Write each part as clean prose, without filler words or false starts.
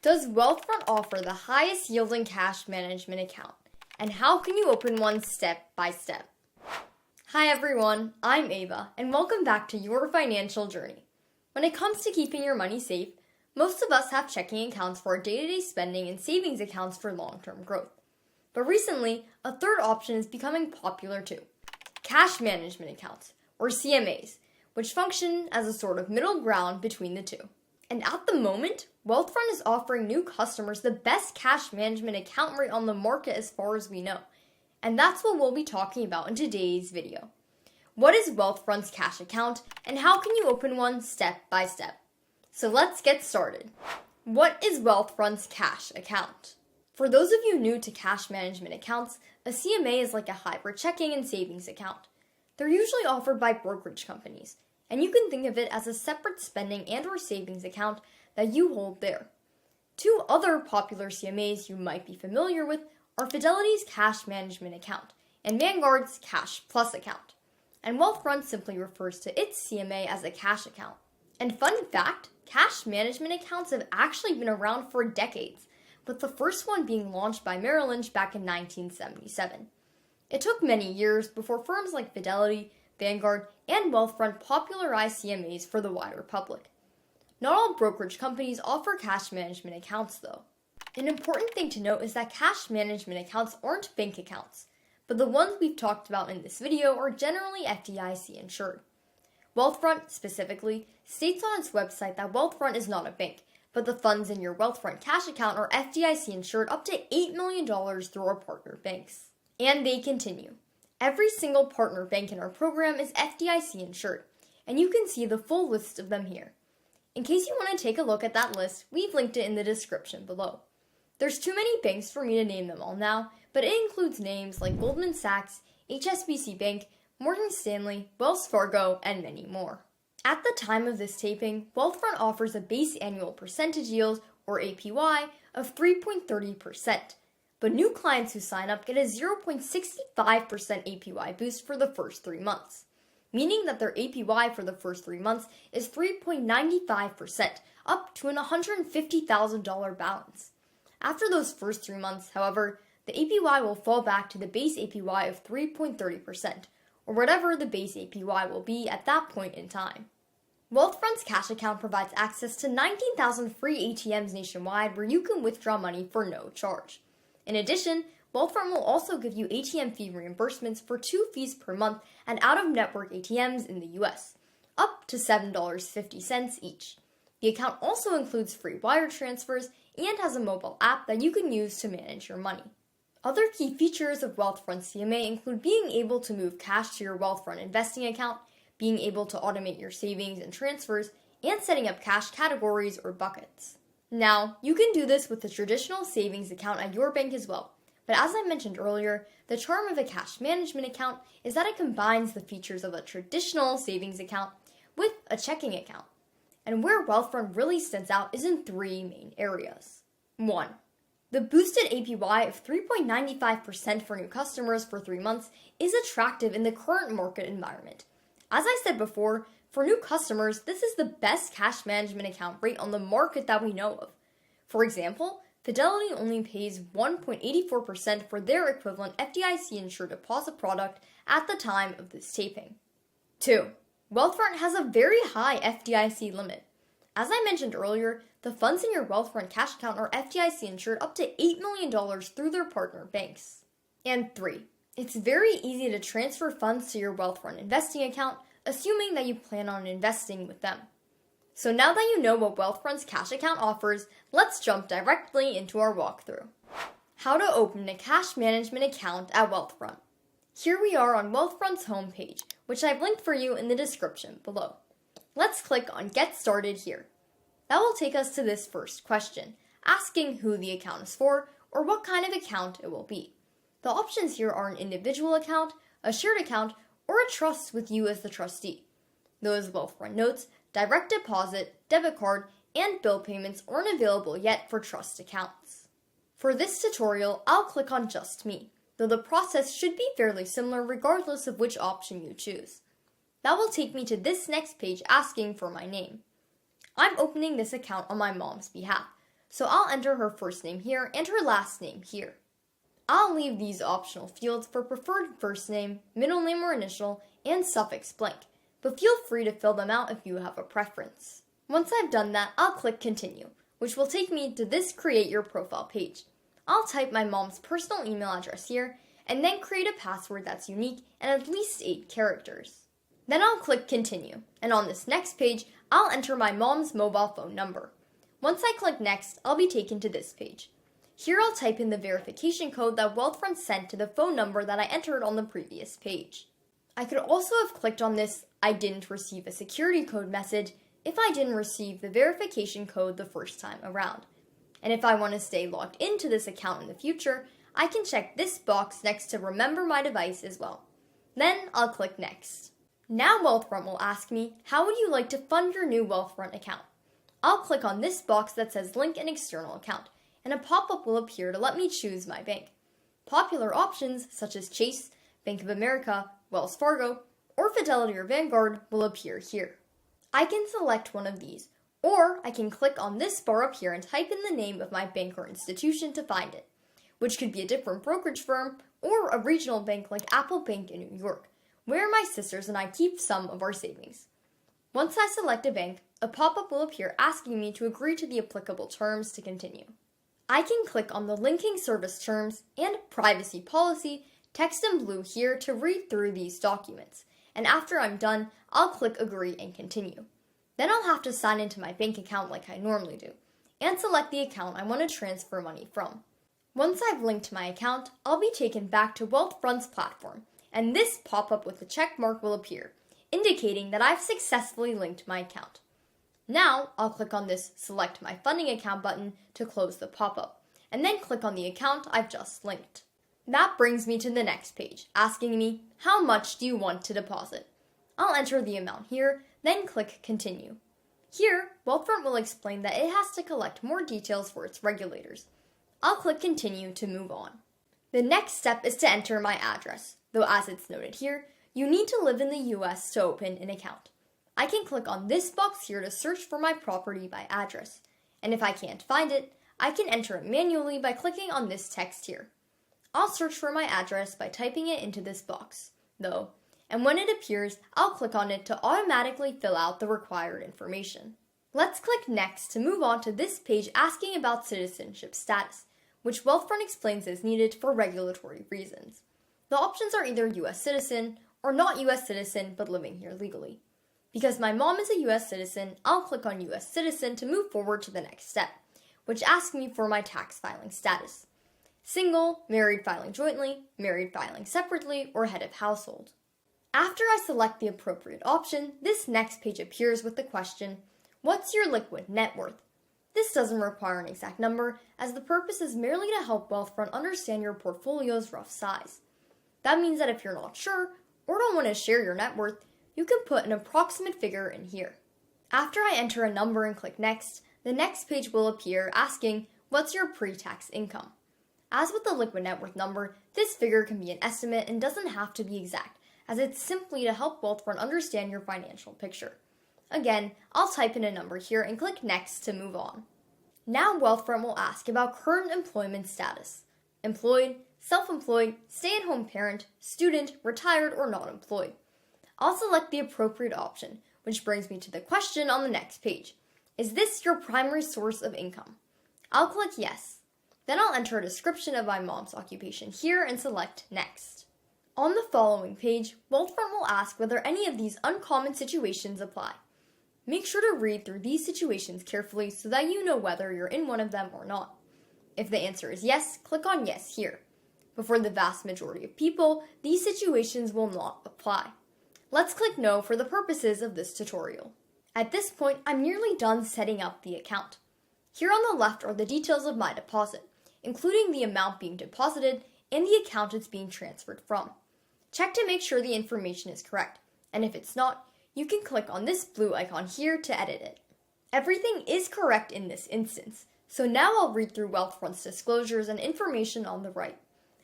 Does Wealthfront offer the highest yielding cash management account? And how can you open one step by step? Hi everyone, I'm Ava, and welcome back to your financial journey. When it comes to keeping your money safe, most of us have checking accounts for our day-to-day spending and savings accounts for long-term growth. But recently, a third option is becoming popular too: cash management accounts, or CMAs, which function as a sort of middle ground between the two. And at the moment, Wealthfront is offering new customers the best cash management account rate on the market as far as we know. And that's what we'll be talking about in today's video. What is Wealthfront's cash account, and how can you open one step by step? So let's get started. What is Wealthfront's cash account? For those of you new to cash management accounts, a CMA is like a hybrid checking and savings account. They're usually offered by brokerage companies, and you can think of it as a separate spending and/or savings account that you hold there. Two other popular CMAs you might be familiar with are Fidelity's Cash Management Account and Vanguard's Cash Plus account. And Wealthfront simply refers to its CMA as a cash account. And fun fact, cash management accounts have actually been around for decades, with the first one being launched by Merrill Lynch back in 1977. It took many years before firms like Fidelity, Vanguard, and Wealthfront popularized CMAs for the wider public. Not all brokerage companies offer cash management accounts, though. An important thing to note is that cash management accounts aren't bank accounts, but the ones we've talked about in this video are generally FDIC insured. Wealthfront, specifically, states on its website that Wealthfront is not a bank, but the funds in your Wealthfront cash account are FDIC insured up to $8 million through our partner banks. And they continue. Every single partner bank in our program is FDIC insured, and you can see the full list of them here. In case you want to take a look at that list, we've linked it in the description below. There's too many banks for me to name them all now, but it includes names like Goldman Sachs, HSBC Bank, Morgan Stanley, Wells Fargo, and many more. At the time of this taping, Wealthfront offers a base annual percentage yield, or APY, of 3.30%, but new clients who sign up get a 0.65% APY boost for the first 3 months, meaning that their APY for the first 3 months is 3.95%, up to an $150,000 balance. After those first 3 months, however, the APY will fall back to the base APY of 3.30%, or whatever the base APY will be at that point in time. Wealthfront's cash account provides access to 19,000 free ATMs nationwide where you can withdraw money for no charge. In addition, Wealthfront will also give you ATM fee reimbursements for 2 fees per month at out-of-network ATMs in the US, up to $7.50 each. The account also includes free wire transfers and has a mobile app that you can use to manage your money. Other key features of Wealthfront CMA include being able to move cash to your Wealthfront investing account, being able to automate your savings and transfers, and setting up cash categories or buckets. Now, you can do this with a traditional savings account at your bank as well, but as I mentioned earlier, the charm of a cash management account is that it combines the features of a traditional savings account with a checking account. And where Wealthfront really stands out is in 3 main areas. 1. The boosted APY of 3.95% for new customers for 3 months is attractive in the current market environment. As I said before, for new customers, this is the best cash management account rate on the market that we know of. For example, Fidelity only pays 1.84% for their equivalent FDIC-insured deposit product at the time of this taping. 2. Wealthfront has a very high FDIC limit. As I mentioned earlier, the funds in your Wealthfront cash account are FDIC insured up to $8 million through their partner banks. And 3. It's very easy to transfer funds to your Wealthfront investing account, assuming that you plan on investing with them. So now that you know what Wealthfront's cash account offers, let's jump directly into our walkthrough. How to open a cash management account at Wealthfront. Here we are on Wealthfront's homepage, which I've linked for you in the description below. Let's click on Get Started here. That will take us to this first question, asking who the account is for or what kind of account it will be. The options here are an individual account, a shared account, or a trust with you as the trustee. Those Wealthfront notes, direct deposit, debit card, and bill payments aren't available yet for trust accounts. For this tutorial, I'll click on Just Me, though the process should be fairly similar regardless of which option you choose. That will take me to this next page asking for my name. I'm opening this account on my mom's behalf, So I'll enter her first name here and her last name here. I'll leave these optional fields for preferred first name, middle name or initial, and suffix blank, but feel free to fill them out if you have a preference. Once I've done that, I'll click Continue, which will take me to this Create Your Profile page. I'll type my mom's personal email address here, and then create a password that's unique and at least 8 characters. Then I'll click Continue, and on this next page, I'll enter my mom's mobile phone number. Once I click Next, I'll be taken to this page. Here I'll type in the verification code that Wealthfront sent to the phone number that I entered on the previous page. I could also have clicked on this I didn't receive a security code message if I didn't receive the verification code the first time around. And if I want to stay logged into this account in the future, I can check this box next to Remember My Device as well. Then I'll click Next. Now Wealthfront will ask me, how would you like to fund your new Wealthfront account? I'll click on this box that says Link an External Account, and a pop-up will appear to let me choose my bank. Popular options such as Chase, Bank of America, Wells Fargo, or Fidelity or Vanguard will appear here. I can select one of these, or I can click on this bar up here and type in the name of my bank or institution to find it, which could be a different brokerage firm or a regional bank like Apple Bank in New York, where my sisters and I keep some of our savings. Once I select a bank, a pop-up will appear asking me to agree to the applicable terms to continue. I can click on the linking service terms and privacy policy text in blue here to read through these documents, and after I'm done, I'll click agree and continue. Then I'll have to sign into my bank account like I normally do, and select the account I want to transfer money from. Once I've linked my account, I'll be taken back to Wealthfront's platform, and this pop-up with the check mark will appear, indicating that I've successfully linked my account. Now, I'll click on this Select My Funding Account button to close the pop-up, and then click on the account I've just linked. That brings me to the next page, asking me, how much do you want to deposit? I'll enter the amount here, then click Continue. Here, Wealthfront will explain that it has to collect more details for its regulators. I'll click Continue to move on. The next step is to enter my address, though as it's noted here, you need to live in the US to open an account. I can click on this box here to search for my property by address, and if I can't find it, I can enter it manually by clicking on this text here. I'll search for my address by typing it into this box, though, and when it appears, I'll click on it to automatically fill out the required information. Let's click Next to move on to this page asking about citizenship status, which Wealthfront explains is needed for regulatory reasons. The options are either US citizen or not US citizen but living here legally. Because my mom is a US citizen, I'll click on US citizen to move forward to the next step, which asks me for my tax filing status. Single, married filing jointly, married filing separately, or head of household. After I select the appropriate option, this next page appears with the question, what's your liquid net worth? This doesn't require an exact number, as the purpose is merely to help Wealthfront understand your portfolio's rough size. That means that if you're not sure, or don't want to share your net worth, you can put an approximate figure in here. After I enter a number and click Next, the next page will appear asking, what's your pre-tax income? As with the liquid net worth number, this figure can be an estimate and doesn't have to be exact, as it's simply to help Wealthfront understand your financial picture. Again, I'll type in a number here and click Next to move on. Now Wealthfront will ask about current employment status. Employed, self-employed, stay-at-home parent, student, retired, or not employed. I'll select the appropriate option, which brings me to the question on the next page. Is this your primary source of income? I'll click Yes. Then I'll enter a description of my mom's occupation here and select Next. On the following page, Wealthfront will ask whether any of these uncommon situations apply. Make sure to read through these situations carefully so that you know whether you're in one of them or not. If the answer is yes, click on Yes here. But for the vast majority of people, these situations will not apply. Let's click No for the purposes of this tutorial. At this point, I'm nearly done setting up the account. Here on the left are the details of my deposit, including the amount being deposited and the account it's being transferred from. Check to make sure the information is correct, and if it's not, you can click on this blue icon here to edit it. Everything is correct in this instance, so now I'll read through Wealthfront's disclosures and information on the right.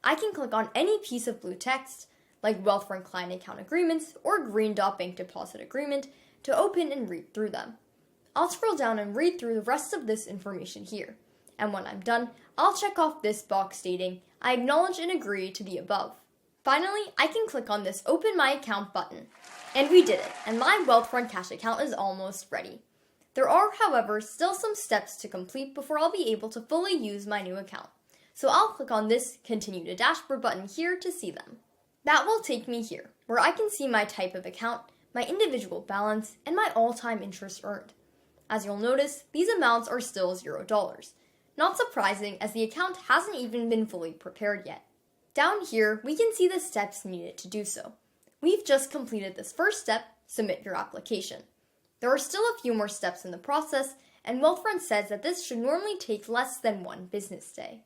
I can click on any piece of blue text, like Wealthfront Client Account Agreements or Green Dot Bank Deposit Agreement, to open and read through them. I'll scroll down and read through the rest of this information here. And when I'm done, I'll check off this box stating, I acknowledge and agree to the above. Finally, I can click on this Open My Account button. And we did it, and my Wealthfront Cash account is almost ready. There are, however, still some steps to complete before I'll be able to fully use my new account. So I'll click on this Continue to Dashboard button here to see them. That will take me here, where I can see my type of account, my individual balance, and my all-time interest earned. As you'll notice, these amounts are still $0. Not surprising, as the account hasn't even been fully prepared yet. Down here, we can see the steps needed to do so. We've just completed this first step, submit your application. There are still a few more steps in the process, and Wealthfront says that this should normally take less than 1 business day.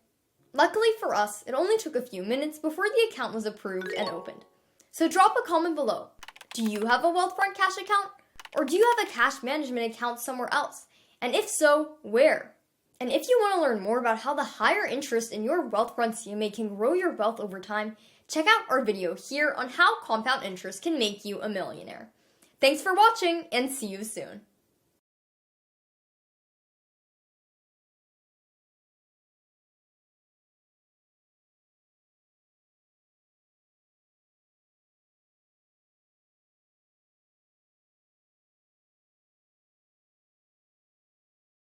Luckily for us, it only took a few minutes before the account was approved and opened. So drop a comment below. Do you have a Wealthfront Cash account? Or do you have a cash management account somewhere else? And if so, where? And if you want to learn more about how the higher interest in your Wealthfront CMA can grow your wealth over time, check out our video here on how compound interest can make you a millionaire. Thanks for watching, and see you soon.